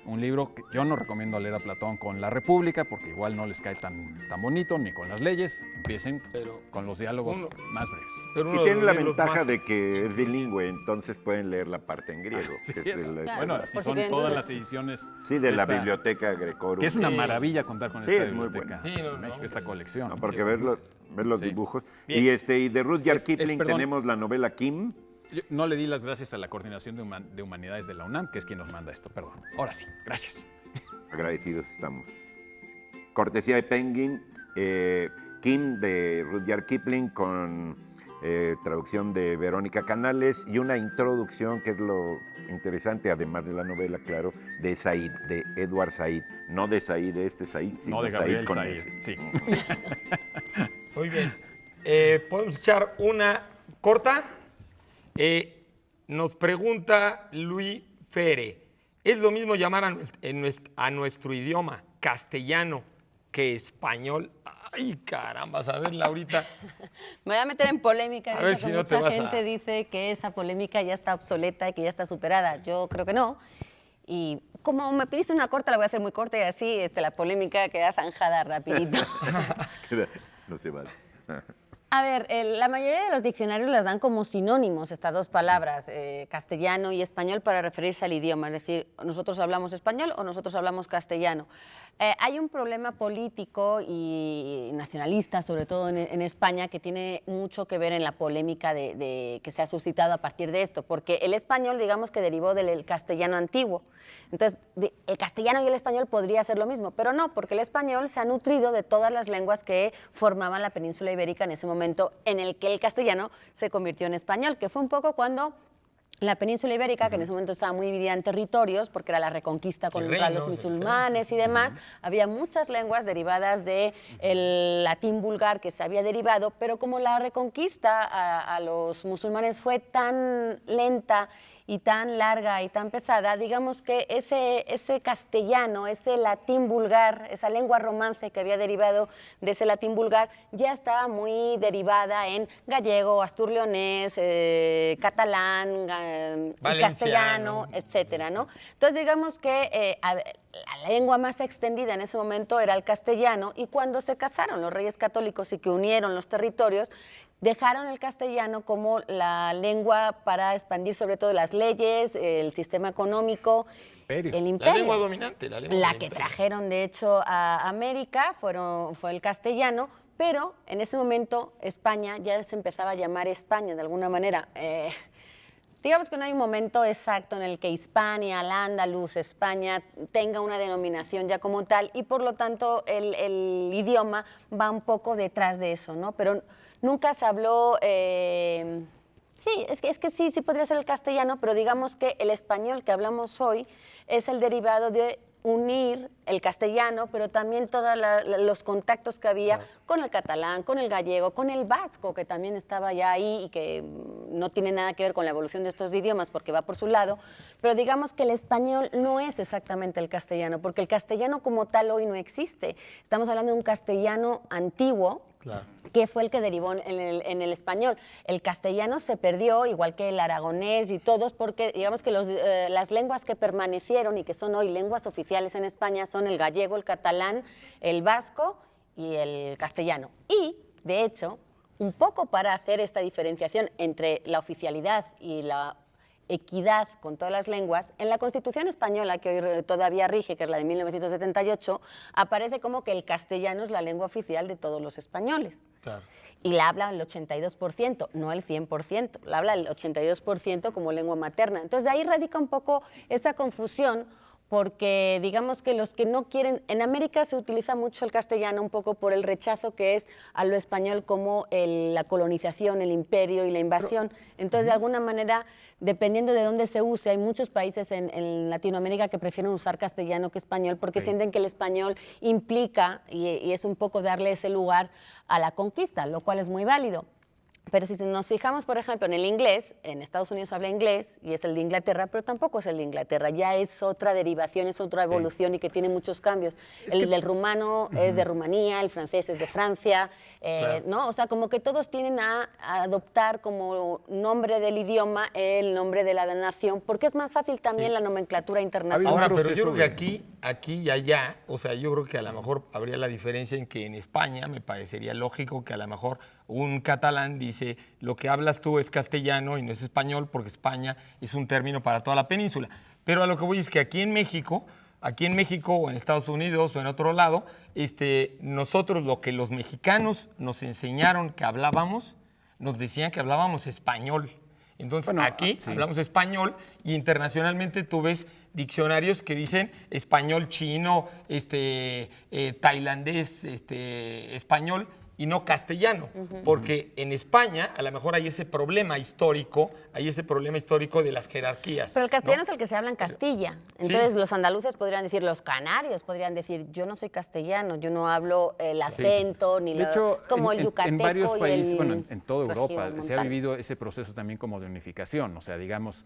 Un libro que yo no recomiendo leer a Platón con La República, porque igual no les cae tan bonito, ni con las leyes. Empiecen con los diálogos más breves. Pero Y uno de tiene los la libros ventaja más- de que es bilingüe, entonces pueden leer la parte en griego. Sí, que es el- Claro. Bueno, así Por si son tienen todas duda. las ediciones. sí, de la esta- biblioteca Grecorum. Que es una Sí. maravilla contar con Sí, esta es muy biblioteca. buena. Sí, no, en México, no, esta colección. No, porque ver los Sí. dibujos. Bien. Y de Rudyard Es- Kipling perdón. tenemos la novela Kim. Yo no le di las gracias a la Coordinación de Humanidades de la UNAM, que es quien nos manda esto. Perdón. Ahora sí, gracias. Agradecidos estamos. Cortesía de Penguin, Kim de Rudyard Kipling con traducción de Verónica Canales y una introducción que es lo interesante, además de la novela, claro, de Said, de Edward Said. No de Said, Said, sino No de Gabriel con Said. S. Sí. Muy bien. Podemos echar una corta. Nos pregunta Luis Fere. ¿Es lo mismo llamar a nuestro idioma castellano que español? Ay, caramba, a ver, Laurita. Me voy a meter en polémica. A ver dice si que no te mucha vas a- gente dice que esa polémica ya está obsoleta y que ya está superada. Yo creo que no. Y como me pediste una corta, la voy a hacer muy corta y así la polémica queda zanjada rapidito. No se vale. A ver, la mayoría de los diccionarios las dan como sinónimos, estas dos palabras, castellano y español, para referirse al idioma. Es decir, nosotros hablamos español o nosotros hablamos castellano. Hay un problema político y nacionalista, sobre todo en España, que tiene mucho que ver en la polémica que se ha suscitado a partir de esto, porque el español, digamos que derivó del castellano antiguo. Entonces, el castellano y el español podría ser lo mismo, pero no, porque el español se ha nutrido de todas las lenguas que formaban la península ibérica en ese momento en el que el castellano se convirtió en español, que fue un poco cuando la península ibérica, que en ese momento estaba muy dividida en territorios, porque era la reconquista contra los musulmanes y demás, había muchas lenguas derivadas del latín vulgar que se había derivado, pero como la reconquista a los musulmanes fue tan lenta y tan larga y tan pesada, digamos que ese castellano, ese latín vulgar, esa lengua romance que había derivado de ese latín vulgar, ya estaba muy derivada en gallego, asturleonés, catalán, castellano, etcétera, ¿no? Entonces, digamos que la lengua más extendida en ese momento era el castellano, y cuando se casaron los reyes católicos y que unieron los territorios, dejaron el castellano como la lengua para expandir sobre todo las leyes, el sistema económico, el imperio. La lengua dominante. La que trajeron, de hecho, a América fue el castellano, pero en ese momento España ya se empezaba a llamar España de alguna manera. Digamos que no hay un momento exacto en el que Hispania, al-Ándalus, España tenga una denominación ya como tal, y por lo tanto el idioma va un poco detrás de eso, ¿no? Pero nunca se habló... sí, es que sí podría ser el castellano, pero digamos que el español que hablamos hoy es el derivado de unir el castellano, pero también todos los contactos que había con el catalán, con el gallego, con el vasco, que también estaba ya ahí y que no tiene nada que ver con la evolución de estos idiomas porque va por su lado, pero digamos que el español no es exactamente el castellano, porque el castellano como tal hoy no existe. Estamos hablando de un castellano antiguo, que fue el que derivó en el español. El castellano se perdió, igual que el aragonés y todos, porque digamos que las lenguas que permanecieron y que son hoy lenguas oficiales en España son el gallego, el catalán, el vasco y el castellano. Y, de hecho, un poco para hacer esta diferenciación entre la oficialidad y la equidad con todas las lenguas, en la Constitución española, que hoy todavía rige, que es la de 1978, aparece como que el castellano es la lengua oficial de todos los españoles. Claro. Y la habla el 82%, no el 100%, la habla el 82% como lengua materna. Entonces, de ahí radica un poco esa confusión, porque digamos que los que no quieren... En América se utiliza mucho el castellano un poco por el rechazo que es a lo español como la colonización, el imperio y la invasión. Entonces, de alguna manera, dependiendo de dónde se use, hay muchos países en Latinoamérica que prefieren usar castellano que español porque sienten que el español implica y es un poco darle ese lugar a la conquista, lo cual es muy válido. Pero si nos fijamos, por ejemplo, en el inglés, en Estados Unidos habla inglés y es el de Inglaterra, pero tampoco es el de Inglaterra, ya es otra derivación, es otra evolución y que tiene muchos cambios. El rumano es de Rumanía, el francés es de Francia, ¿no? O sea, como que todos tienen a adoptar como nombre del idioma el nombre de la nación, porque es más fácil también la nomenclatura internacional. Ahora, pero yo creo que aquí y allá, o sea, yo creo que a lo mejor habría la diferencia en que en España me parecería lógico que a lo mejor un catalán dice, lo que hablas tú es castellano y no es español, porque España es un término para toda la península. Pero a lo que voy es que aquí en México o en Estados Unidos o en otro lado, nosotros lo que los mexicanos nos enseñaron que hablábamos, nos decían que hablábamos español. Entonces, bueno, aquí hablamos español y internacionalmente tú ves diccionarios que dicen español chino, tailandés, español, y no castellano, porque en España a lo mejor hay ese problema histórico, de las jerarquías. Pero el castellano es el que se habla en Castilla. Entonces los andaluces podrían decir, los canarios podrían decir, yo no soy castellano, yo no hablo el acento, ni de hecho, es como el yucateco. En varios países, y bueno, en toda Europa, se ha vivido ese proceso también como de unificación. O sea, digamos,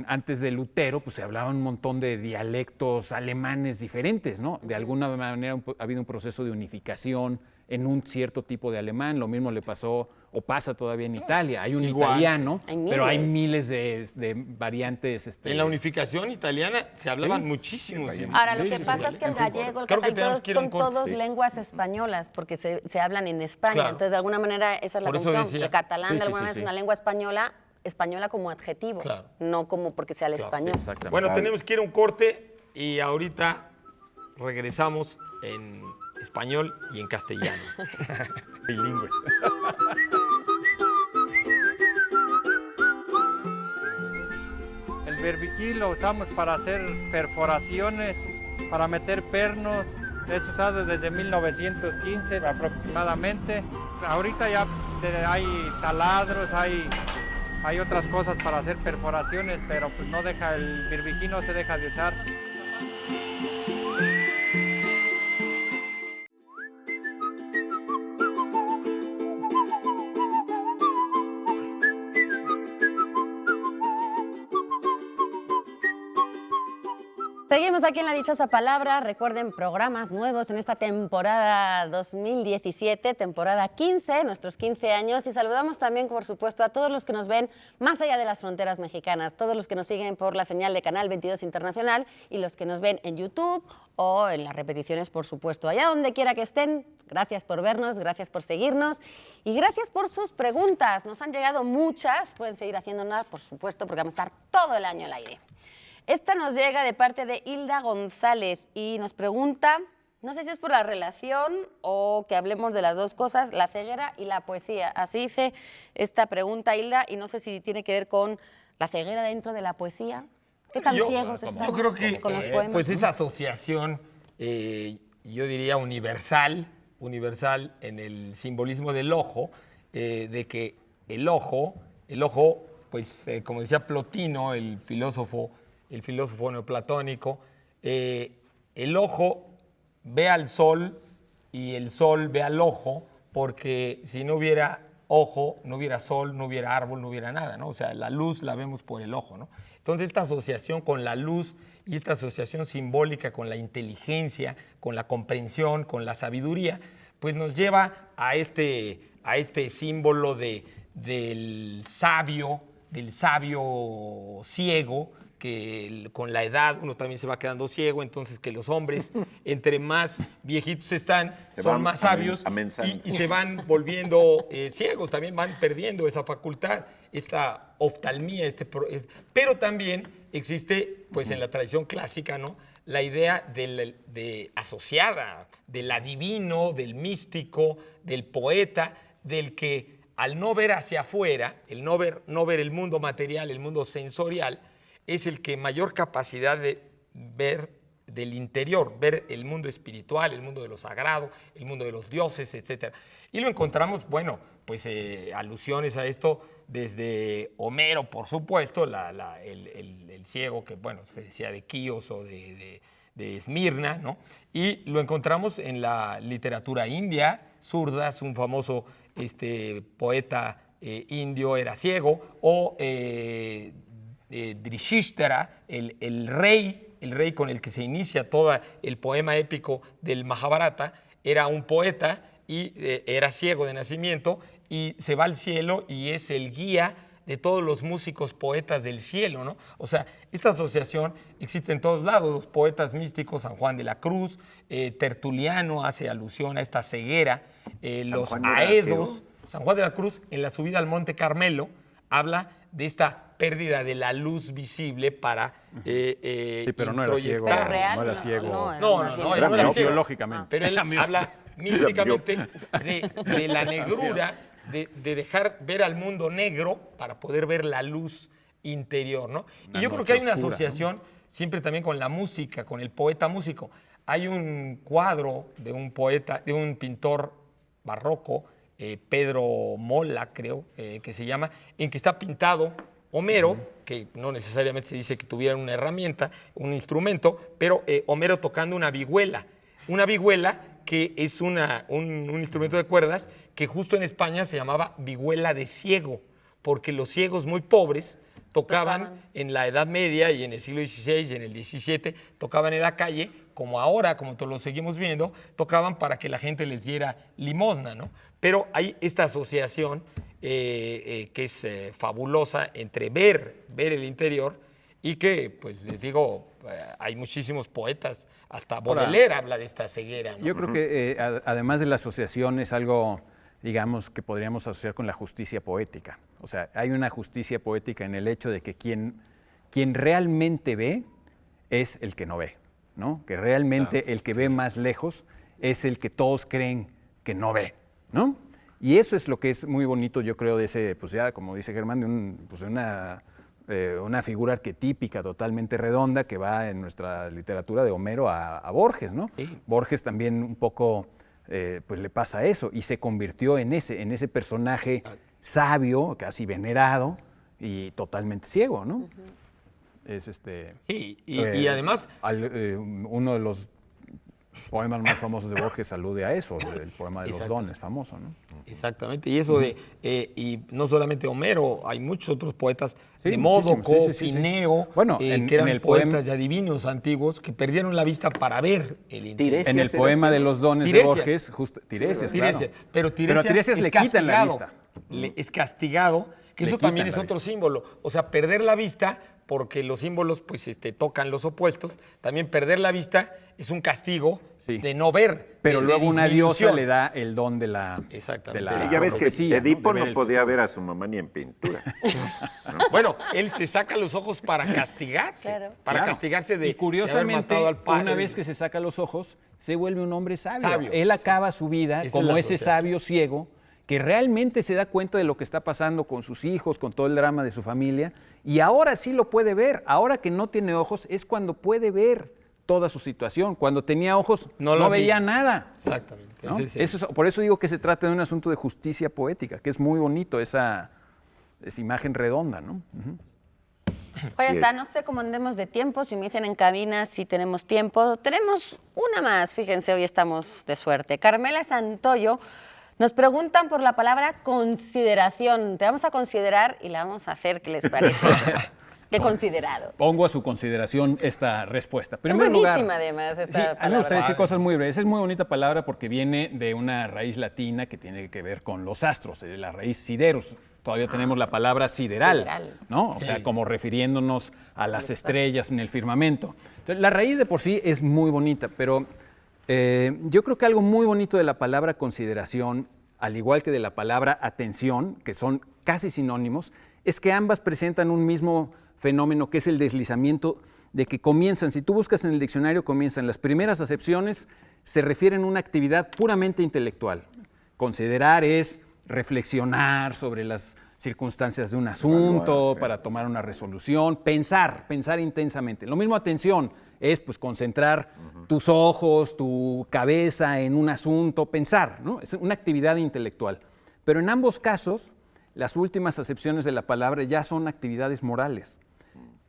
antes de Lutero, pues se hablaban un montón de dialectos alemanes diferentes, ¿no? De alguna manera ha habido un proceso de unificación en un cierto tipo de alemán. Lo mismo le pasó o pasa todavía en Italia. Hay un italiano, pero hay miles de variantes. En la unificación italiana se hablaban muchísimos idiomas. Ahora, lo que pasa es que el gallego, el catalán, son todos lenguas españolas porque se hablan en España. Claro. Entonces, de alguna manera, esa es la confusión. El catalán, de alguna manera, es una lengua española como adjetivo, no como porque sea el español. Bueno, tenemos que ir a un corte y ahorita regresamos en español y en castellano. Bilingües. El berbiquí lo usamos para hacer perforaciones, para meter pernos. Es usado desde 1915 aproximadamente. Ahorita ya hay taladros, hay otras cosas para hacer perforaciones, pero pues no deja, el berbiquí no se deja de usar. Seguimos aquí en La Dichosa Palabra. Recuerden, programas nuevos en esta temporada 2017, temporada 15, nuestros 15 años. Y saludamos también, por supuesto, a todos los que nos ven más allá de las fronteras mexicanas, todos los que nos siguen por la señal de Canal 22 Internacional y los que nos ven en YouTube o en las repeticiones, por supuesto. Allá donde quiera que estén, gracias por vernos, gracias por seguirnos y gracias por sus preguntas. Nos han llegado muchas, pueden seguir haciéndolas, por supuesto, porque vamos a estar todo el año al aire. Esta nos llega de parte de Hilda González y nos pregunta, no sé si es por la relación o que hablemos de las dos cosas, la ceguera y la poesía. Así dice esta pregunta, Hilda, y no sé si tiene que ver con la ceguera dentro de la poesía. ¿Qué tan ciegos estamos yo creo que, con los poemas? pues esa asociación, yo diría universal en el simbolismo del ojo, de que el ojo, pues como decía Plotino, el filósofo neoplatónico, el ojo ve al sol y el sol ve al ojo, porque si no hubiera ojo, no hubiera sol, no hubiera árbol, no hubiera nada, ¿no? O sea, la luz la vemos por el ojo, ¿no? Entonces, esta asociación con la luz y esta asociación simbólica con la inteligencia, con la comprensión, con la sabiduría, pues nos lleva a este símbolo del sabio ciego, que con la edad uno también se va quedando ciego, entonces que los hombres, entre más viejitos están, son más sabios y se van volviendo ciegos, también van perdiendo esa facultad, esta oftalmía, pero también existe, pues en la tradición clásica, ¿no?, la idea asociada del adivino, del místico, del poeta, del que al no ver hacia afuera, el no ver el mundo material, el mundo sensorial, es el que mayor capacidad de ver del interior, ver el mundo espiritual, el mundo de lo sagrado, el mundo de los dioses, etc. Y lo encontramos, bueno, pues alusiones a esto desde Homero, por supuesto, el ciego que, bueno, se decía de Quíos o de Esmirna, ¿no? Y lo encontramos en la literatura india, Surdas, un famoso poeta indio, era ciego, o Drishishthara, el rey con el que se inicia todo el poema épico del Mahabharata, era un poeta y era ciego de nacimiento y se va al cielo y es el guía de todos los músicos poetas del cielo, ¿no? O sea, esta asociación existe en todos lados, los poetas místicos, San Juan de la Cruz, Tertuliano hace alusión a esta ceguera, los aedos, San Juan de la Cruz en la subida al Monte Carmelo habla de esta pérdida de la luz visible para sí, pero no era ciego. Pero real, no era ciego. No, era ciego. biológicamente. Pero él habla místicamente de la negrura, de dejar ver al mundo negro para poder ver la luz interior, ¿no? Y yo creo que hay una asociación siempre también con la música, con el poeta músico. Hay un cuadro de un poeta, de un pintor barroco, Pedro Mola, creo, que se llama, en que está pintado Homero, que no necesariamente se dice que tuviera una herramienta, un instrumento, pero Homero tocando una vihuela que es un instrumento de cuerdas que justo en España se llamaba vihuela de ciego, porque los ciegos muy pobres tocaban en la Edad Media y en el siglo XVI y en el XVII, tocaban en la calle, como ahora, como todos lo seguimos viendo, tocaban para que la gente les diera limosna, ¿no? Pero hay esta asociación que es fabulosa entre ver el interior y que, pues les digo, hay muchísimos poetas, hasta Baudelaire habla de esta ceguera, ¿no? Yo creo que además de la asociación es algo, digamos, que podríamos asociar con la justicia poética. O sea, hay una justicia poética en el hecho de que quien realmente ve es el que no ve. ¿no? Que realmente el que ve más lejos es el que todos creen que no ve, ¿no? Y eso es lo que es muy bonito, yo creo, de ese, pues ya, como dice Germán, de una figura arquetípica totalmente redonda que va en nuestra literatura de Homero a Borges, ¿no? Sí. Borges también un poco, pues le pasa eso, y se convirtió en ese personaje sabio, casi venerado y totalmente ciego, ¿no? Es Sí, y además... uno de los poemas más famosos de Borges alude a eso, el poema de los dones, famoso, ¿no? Exactamente, y eso y no solamente Homero, hay muchos otros poetas, Sí, Demódoco, muchísimo, sí. Fineo, Bueno, que en eran el poetas poema- ya divinos antiguos que perdieron la vista para ver el interior. Tiresias En el era poema así. de los dones Tiresias. de Borges, justo Tiresias, claro. Pero a Tiresias le es quitan la castigado, vista. es castigado, que Le eso también es quitan la otro vista. símbolo. O sea, perder la vista, porque los símbolos pues tocan los opuestos, también perder la vista es un castigo Sí. de no ver. Pero de luego una diosa disminución. le da el don de la, Exactamente. de la Y ya ves que profecía, Edipo De ver no el podía futuro. ver a su mamá ni en pintura. Bueno, él se saca los ojos para castigarse. Claro. Para Claro. castigarse Y de haber curiosamente, matado al padre. una vez que se saca los ojos, se vuelve un hombre sabio. Sabio. Él acaba su vida Esa es como la ese asociación. sabio ciego que realmente se da cuenta de lo que está pasando con sus hijos, con todo el drama de su familia, y ahora sí lo puede ver. Ahora que no tiene ojos es cuando puede ver toda su situación. Cuando tenía ojos No no lo vi. veía nada. Exactamente. ¿no? Ese es Por eso digo que se trata de un asunto de justicia poética, que es muy bonito esa imagen redonda, ¿no? Ujú. Oye, Así está, es. no sé cómo andemos de tiempo, si me dicen en cabina si tenemos tiempo. Tenemos una más, fíjense, hoy estamos de suerte. Carmela Santoyo nos preguntan por la palabra consideración. Te vamos a considerar y la vamos a hacer, ¿qué les parece? Qué considerados. Pongo a su consideración esta respuesta. En Es primer lugar, buenísima, además, esta sí, a mí me palabra. gustaría decir cosas muy breves. Es muy bonita palabra porque viene de una raíz latina que tiene que ver con los astros, la raíz sideros. Todavía tenemos la palabra sideral, Sideral. ¿no? O sea, como refiriéndonos a las estrellas en el firmamento. Entonces, la raíz de por sí es muy bonita, pero yo creo que algo muy bonito de la palabra consideración, al igual que de la palabra atención, que son casi sinónimos, es que ambas presentan un mismo fenómeno que es el deslizamiento de que comienzan, si tú buscas en el diccionario, comienzan las primeras acepciones, se refieren a una actividad puramente intelectual. Considerar es reflexionar sobre las circunstancias de un asunto, Evaluar, para tomar una resolución, pensar intensamente. Lo mismo atención es pues concentrar tus ojos, tu cabeza en un asunto, pensar, ¿no? Es una actividad intelectual. Pero en ambos casos, las últimas acepciones de la palabra ya son actividades morales.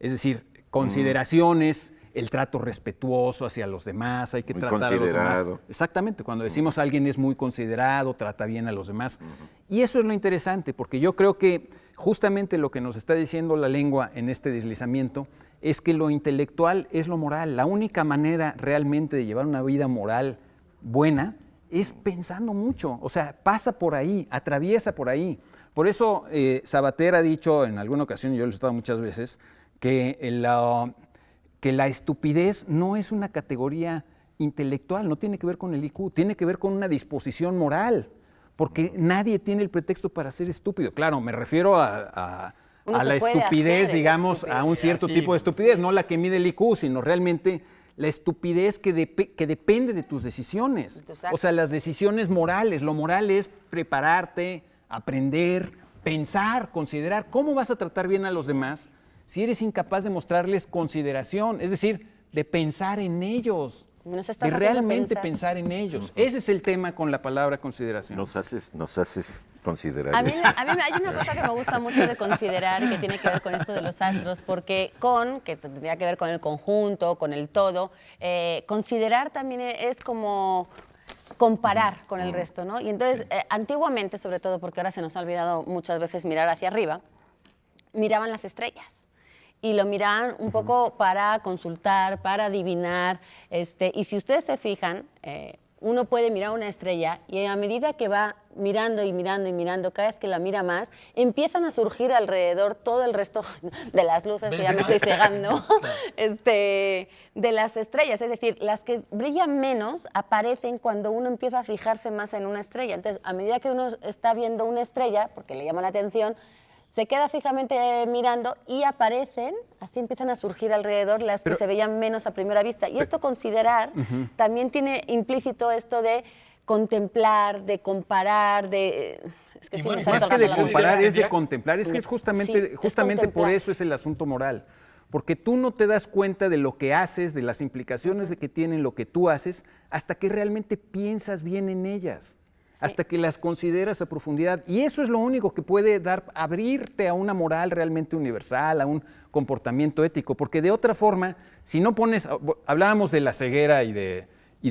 Es decir, consideraciones, el trato respetuoso hacia los demás, hay que Muy tratar a los demás. considerado. Exactamente, cuando decimos alguien es muy considerado, trata bien a los demás. Y eso es lo interesante, porque yo creo que justamente lo que nos está diciendo la lengua en este deslizamiento es que lo intelectual es lo moral. La única manera realmente de llevar una vida moral buena es pensando mucho, o sea, pasa por ahí, atraviesa por ahí. Por eso Sabater ha dicho en alguna ocasión, yo lo he estado muchas veces, que la estupidez no es una categoría intelectual, no tiene que ver con el IQ, tiene que ver con una disposición moral, porque nadie tiene el pretexto para ser estúpido. Claro, me refiero a Uno se la puede estupidez, hacer digamos, estúpido. a un cierto Sí, tipo de estupidez, no la que mide el IQ, sino realmente la estupidez que depende de tus decisiones. De tus O sea, las decisiones morales. Lo moral es prepararte, aprender, pensar, considerar. ¿Cómo vas a tratar bien a los demás si eres incapaz de mostrarles consideración? Es decir, de pensar en ellos, No se está de haciendo realmente pensar. pensar en ellos. Ese es el tema con la palabra consideración. Nos haces considerar. A mí hay una cosa que me gusta mucho de considerar y que tiene que ver con esto de los astros, porque que tendría que ver con el conjunto, con el todo, considerar también es como comparar con el resto, ¿no? Y entonces, antiguamente, sobre todo porque ahora se nos ha olvidado muchas veces mirar hacia arriba, miraban las estrellas. Y lo miraban un poco para consultar, para adivinar. Y si ustedes se fijan, uno puede mirar una estrella y a medida que va mirando y mirando y mirando, cada vez que la mira más, empiezan a surgir alrededor todo el resto de las luces, que ya me estoy cegando, de las estrellas. Es decir, las que brillan menos aparecen cuando uno empieza a fijarse más en una estrella. Entonces, a medida que uno está viendo una estrella, porque le llama la atención, se queda fijamente mirando y aparecen, así empiezan a surgir alrededor las que se veían menos a primera vista. Y esto considerar también tiene implícito esto de contemplar, de comparar, de... Es que sí, bueno, me salta Más la que de palabra. comparar, es de contemplar. Es que es justamente, Sí, es justamente por contemplar. eso es el asunto moral. Porque tú no te das cuenta de lo que haces, de las implicaciones de que tienen lo que tú haces, hasta que realmente piensas bien en ellas, hasta que las consideras a profundidad. Y eso es lo único que puede abrirte a una moral realmente universal, a un comportamiento ético. Porque de otra forma, si no pones, hablábamos de la ceguera y de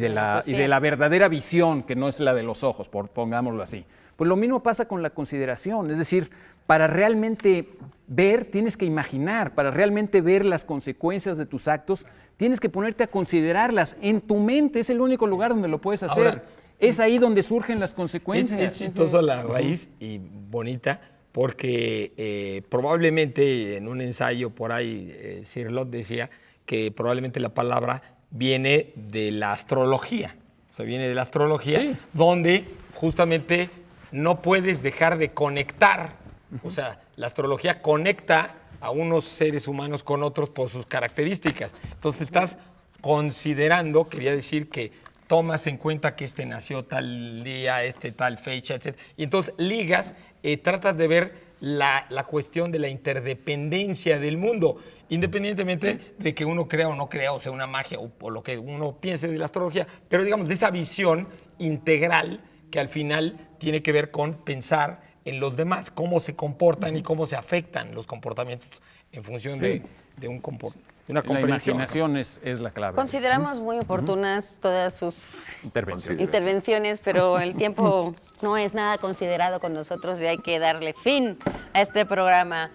la verdadera visión, que no es la de los ojos, pongámoslo así. Pues lo mismo pasa con la consideración, es decir, para realmente ver tienes que imaginar, para realmente ver las consecuencias de tus actos tienes que ponerte a considerarlas en tu mente, es el único lugar donde lo puedes hacer, Ahora, es ahí donde surgen las consecuencias. Es chistoso la raíz y bonita porque probablemente en un ensayo por ahí Cirlot decía que probablemente la palabra viene de la astrología, o sea, viene de la astrología donde justamente no puedes dejar de conectar, o sea, la astrología conecta a unos seres humanos con otros por sus características. Entonces estás considerando, quería decir que tomas en cuenta que este nació tal día, tal fecha, etc. Y entonces ligas, tratas de ver la cuestión de la interdependencia del mundo, independientemente de que uno crea o no crea, o sea, una magia o lo que uno piense de la astrología, pero digamos de esa visión integral que al final tiene que ver con pensar en los demás, cómo se comportan y cómo se afectan los comportamientos en función de una La comprensión. imaginación es la clave. Consideramos muy oportunas todas sus Intervenciones. intervenciones, pero el tiempo no es nada considerado con nosotros y hay que darle fin a este programa.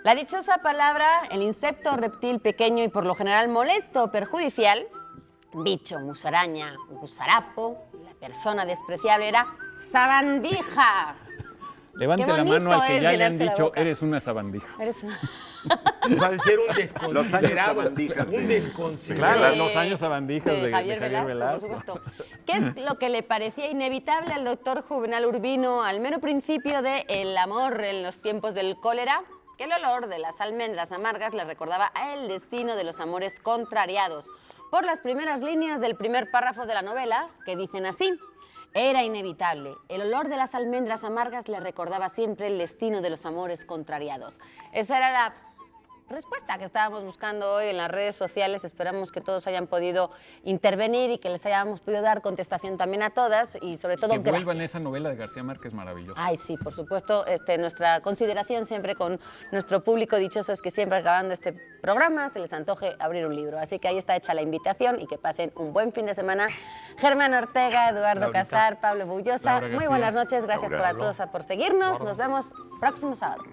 La dichosa palabra, el insecto reptil pequeño y por lo general molesto o perjudicial, bicho, musaraña, gusarapo, la persona despreciable era sabandija. Levante Qué la mano bonito al que es ya le han llenarse la dicho, boca. eres una sabandija. Eres una... O sea, de ser un Los años desconsiderado, sabandijas, un sí. desconsiderado. Claro, los años sabandijas de Javier Javier Velasco, Velasco. por supuesto. ¿Qué es lo que le parecía inevitable al doctor Juvenal Urbino al mero principio de El amor en los tiempos del cólera? Que el olor de las almendras amargas le recordaba el destino de los amores contrariados. Por las primeras líneas del primer párrafo de la novela, que dicen así: era inevitable. El olor de las almendras amargas le recordaba siempre el destino de los amores contrariados. Esa era la respuesta que estábamos buscando hoy en las redes sociales. Esperamos que todos hayan podido intervenir y que les hayamos podido dar contestación también a todas y sobre todo Que vuelvan gracias. esa novela de García Márquez maravillosa. Ay, sí, por supuesto. Nuestra consideración siempre con nuestro público dichoso es que siempre acabando este programa se les antoje abrir un libro. Así que ahí está hecha la invitación y que pasen un buen fin de semana. Germán Ortega, Eduardo Laurita. Casar, Pablo Bullosa, Laura muy García. buenas noches. Gracias Laura. por seguirnos. Nos vemos próximo sábado.